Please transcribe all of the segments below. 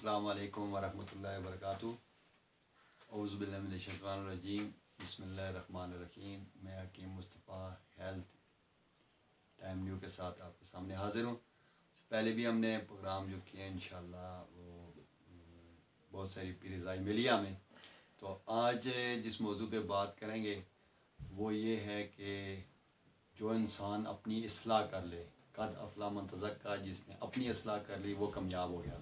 السلام علیکم ورحمۃ اللہ وبرکاتہ۔ اعوذ باللہ من الشیطان الرجیم، بسم اللہ الرحمن الرحیم۔ میں حکیم مصطفیٰ ہیلتھ ٹائم نیو کے ساتھ آپ کے سامنے حاضر ہوں۔ اس سے پہلے بھی ہم نے پروگرام جو کیے انشاءاللہ وہ بہت ساری رضائی ملی ہمیں۔ تو آج جس موضوع پہ بات کریں گے وہ یہ ہے کہ جو انسان اپنی اصلاح کر لے، قد افلح من تزکیٰ، جس نے اپنی اصلاح کر لی وہ کامیاب ہو گیا۔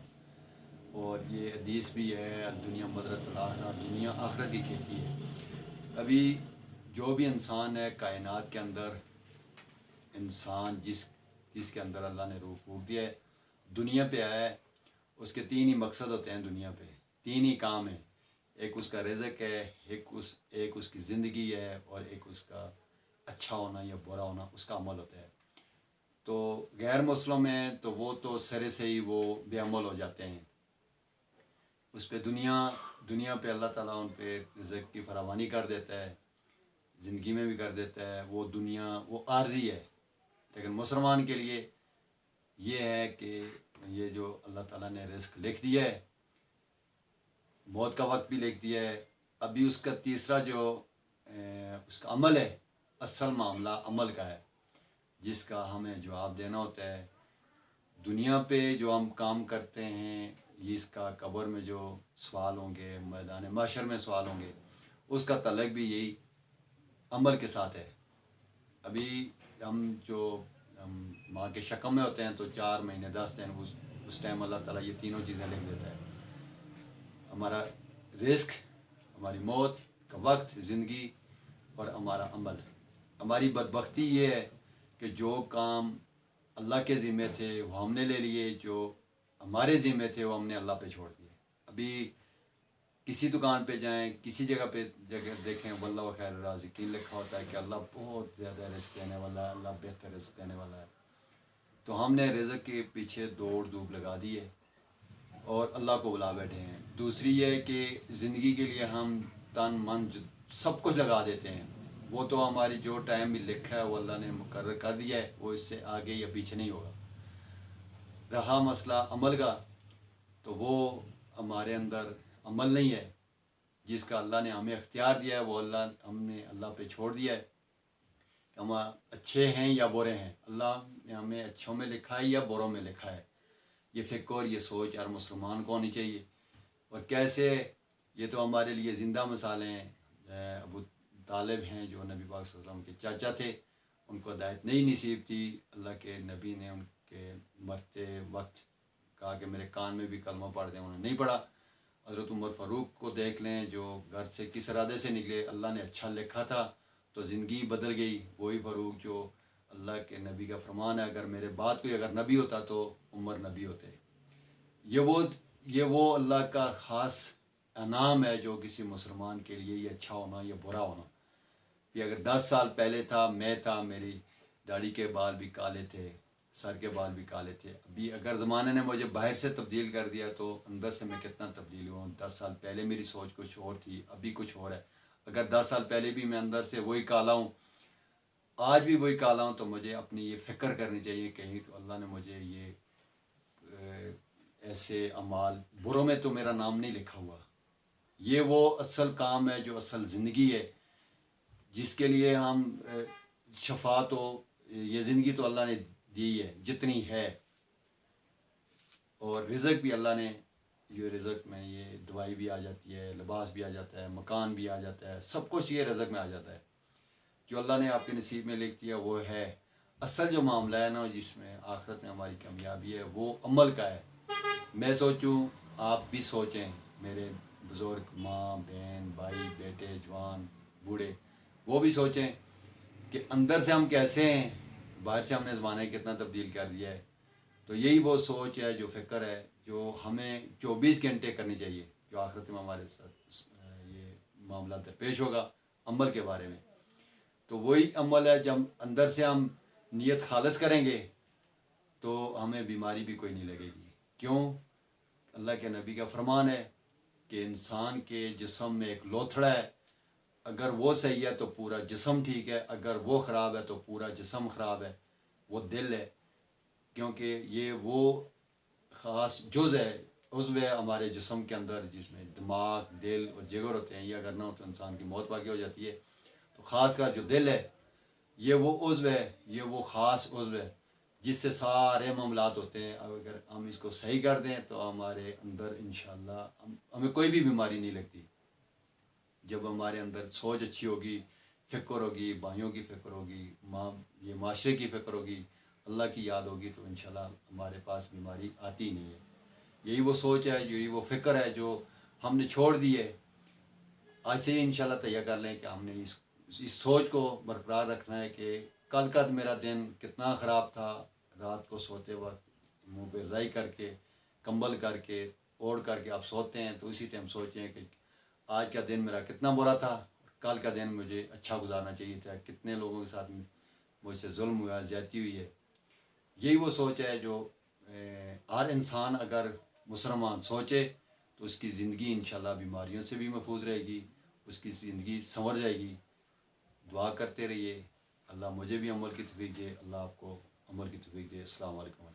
اور یہ حدیث بھی ہے، دنیا مدرۃ الآخرہ، دنیا آخرت کی کھیتی ہے۔ ابھی جو بھی انسان ہے کائنات کے اندر، انسان جس کے اندر اللہ نے روح پھونک دیا ہے، دنیا پہ آیا ہے، اس کے تین ہی مقصد ہوتے ہیں دنیا پہ، تین ہی کام ہیں۔ ایک اس کا رزق ہے، ایک اس کی زندگی ہے، اور ایک اس کا اچھا ہونا یا برا ہونا اس کا عمل ہوتا ہے۔ تو غیر مسلم ہیں تو وہ تو سرے سے ہی وہ بے عمل ہو جاتے ہیں۔ اس پہ دنیا پہ اللہ تعالیٰ ان پہ رزق کی فراوانی کر دیتا ہے، زندگی میں بھی کر دیتا ہے۔ وہ دنیا وہ عارضی ہے، لیکن مسلمان کے لیے یہ ہے کہ یہ جو اللہ تعالیٰ نے رزق لکھ دیا ہے، موت کا وقت بھی لکھ دیا ہے، ابھی اس کا تیسرا جو اس کا عمل ہے، اصل معاملہ عمل کا ہے، جس کا ہمیں جواب دینا ہوتا ہے۔ دنیا پہ جو ہم کام کرتے ہیں، اس کا قبر میں جو سوال ہوں گے، میدان محشر میں سوال ہوں گے، اس کا تعلق بھی یہی عمل کے ساتھ ہے۔ ابھی ہم ماں کے شکم میں ہوتے ہیں تو 4 مہینے 10 دن اس ٹائم اللہ تعالیٰ یہ تینوں چیزیں لکھ دیتا ہے، ہمارا رزق، ہماری موت کا وقت، زندگی، اور ہمارا عمل۔ ہماری بدبختی یہ ہے کہ جو کام اللہ کے ذمے تھے وہ ہم نے لے لیے، جو ہمارے ذمے تھے وہ ہم نے اللہ پہ چھوڑ دیے۔ ابھی کسی دکان پہ جائیں، کسی جگہ دیکھیں، واللہ خیر الرازقین لکھا ہوتا ہے کہ اللہ بہت زیادہ رزق دینے والا ہے، اللہ بہتر رزق دینے والا ہے۔ تو ہم نے رزق کے پیچھے دوڑ دھوپ لگا دی ہے اور اللہ کو بلا بیٹھے ہیں۔ دوسری یہ ہے کہ زندگی کے لیے ہم تن من سب کچھ لگا دیتے ہیں، وہ تو ہماری جو ٹائم بھی لکھا ہے وہ اللہ نے مقرر کر دیا ہے، وہ اس سے آگے یا پیچھے نہیں ہوگا۔ رہا مسئلہ عمل کا، تو وہ ہمارے اندر عمل نہیں ہے، جس کا اللہ نے ہمیں اختیار دیا ہے، وہ ہم نے اللہ پہ چھوڑ دیا ہے کہ ہم اچھے ہیں یا برے ہیں۔ اللہ نے ہمیں اچھوں میں لکھا ہے یا بروں میں لکھا ہے۔ یہ فکر اور یہ سوچ ہر مسلمان کو ہونی چاہیے۔ اور کیسے، یہ تو ہمارے لیے زندہ مثالیں ہیں۔ ابو طالب ہیں جو نبی پاک صلی اللہ علیہ وسلم کے چاچا تھے، ان کو ہدایت نہیں نصیب تھی، اللہ کے نبی نے ان کے مرتے وقت کہا کہ میرے کان میں بھی کلمہ پڑھ دیں، انہوں نے نہیں پڑھا۔ حضرت عمر فاروق کو دیکھ لیں، جو گھر سے کس ارادے سے نکلے، اللہ نے اچھا لکھا تھا تو زندگی بدل گئی۔ وہی فاروق جو اللہ کے نبی کا فرمان ہے، اگر میرے بعد کوئی اگر نبی ہوتا تو عمر نبی ہوتے۔ یہ وہ اللہ کا خاص انعام ہے جو کسی مسلمان کے لیے یہ اچھا ہونا یا برا ہونا۔ کہ اگر 10 سال پہلے میں تھا، میری داڑھی کے بال بھی کالے تھے، سر کے بال بھی کالے تھے۔ ابھی اگر زمانے نے مجھے باہر سے تبدیل کر دیا تو اندر سے میں کتنا تبدیل ہوا ہوں۔ 10 سال پہلے میری سوچ کچھ اور تھی، ابھی کچھ اور ہے۔ اگر 10 سال پہلے بھی میں اندر سے وہی کالا ہوں، آج بھی وہی کالا ہوں، تو مجھے اپنی یہ فکر کرنی چاہیے کہیں تو اللہ نے مجھے یہ ایسے اعمال بروں میں تو میرا نام نہیں لکھا ہوا۔ یہ وہ اصل کام ہے جو اصل زندگی ہے، جس کے لیے ہم شفاعت ہو، یہ زندگی تو اللہ نے دی ہے جتنی ہے، اور رزق بھی اللہ نے، یہ رزق میں یہ دوائی بھی آ جاتی ہے، لباس بھی آ جاتا ہے، مکان بھی آ جاتا ہے، سب کچھ یہ رزق میں آ جاتا ہے۔ جو اللہ نے آپ کے نصیب میں لکھ دیا وہ ہے۔ اصل جو معاملہ ہے نا، جس میں آخرت میں ہماری کامیابی ہے، وہ عمل کا ہے۔ میں سوچوں، آپ بھی سوچیں، میرے بزرگ، ماں، بہن، بھائی، بیٹے، جوان، بوڑھے، وہ بھی سوچیں کہ اندر سے ہم کیسے ہیں، باہر سے ہم نے زمانے کتنا تبدیل کر دیا ہے۔ تو یہی وہ سوچ ہے، جو فکر ہے، جو ہمیں 24 گھنٹے کرنی چاہیے، جو آخرت میں ہمارے ساتھ یہ معاملہ درپیش ہوگا عمل کے بارے میں۔ تو وہی عمل ہے، جب اندر سے ہم نیت خالص کریں گے تو ہمیں بیماری بھی کوئی نہیں لگے گی۔ کیوں؟ اللہ کے نبی کا فرمان ہے کہ انسان کے جسم میں ایک لوتھڑا ہے، اگر وہ صحیح ہے تو پورا جسم ٹھیک ہے، اگر وہ خراب ہے تو پورا جسم خراب ہے، وہ دل ہے۔ کیونکہ یہ وہ خاص جز ہے عضو ہے ہمارے جسم کے اندر، جس میں دماغ، دل اور جگر ہوتے ہیں، یہ اگر نہ ہو تو انسان کی موت واقع ہو جاتی ہے. تو خاص کر جو دل ہے، یہ وہ عضو ہے، یہ وہ خاص عضو ہے جس سے سارے معاملات ہوتے ہیں. اگر ہم اس کو صحیح کر دیں تو ہمارے اندر انشاءاللہ ہمیں کوئی بھی بیماری نہیں لگتی. جب ہمارے اندر سوچ اچھی ہوگی، فکر ہوگی، بھائیوں کی فکر ہوگی، یہ معاشرے کی فکر ہوگی، اللہ کی یاد ہوگی، تو انشاءاللہ ہمارے پاس بیماری آتی نہیں ہے. یہی وہ سوچ ہے، یہی وہ فکر ہے جو ہم نے چھوڑ دی ہے. آج سے ہی انشاءاللہ تیار کر لیں کہ ہم نے اس سوچ کو برقرار رکھنا ہے کہ کل کا میرا دن کتنا خراب تھا. رات کو سوتے وقت منہ پہ رضائی کر کے، کمبل کر کے، اوڑھ کر کے آپ سوتے ہیں تو اسی ٹائم سوچیں کہ آج کا دن میرا کتنا برا تھا، کل کا دن مجھے اچھا گزارنا چاہیے تھا. کتنے لوگوں کے ساتھ مجھ سے ظلم ہوا، زیادتی ہوئی ہے. یہی وہ سوچ ہے جو ہر انسان اگر مسلمان سوچے تو اس کی زندگی انشاءاللہ بیماریوں سے بھی محفوظ رہے گی، اس کی زندگی سنور جائے گی. دعا کرتے رہیے، اللہ مجھے بھی عمل کی توفیق دے، اللہ آپ کو عمل کی توفیق دے. السلام علیکم.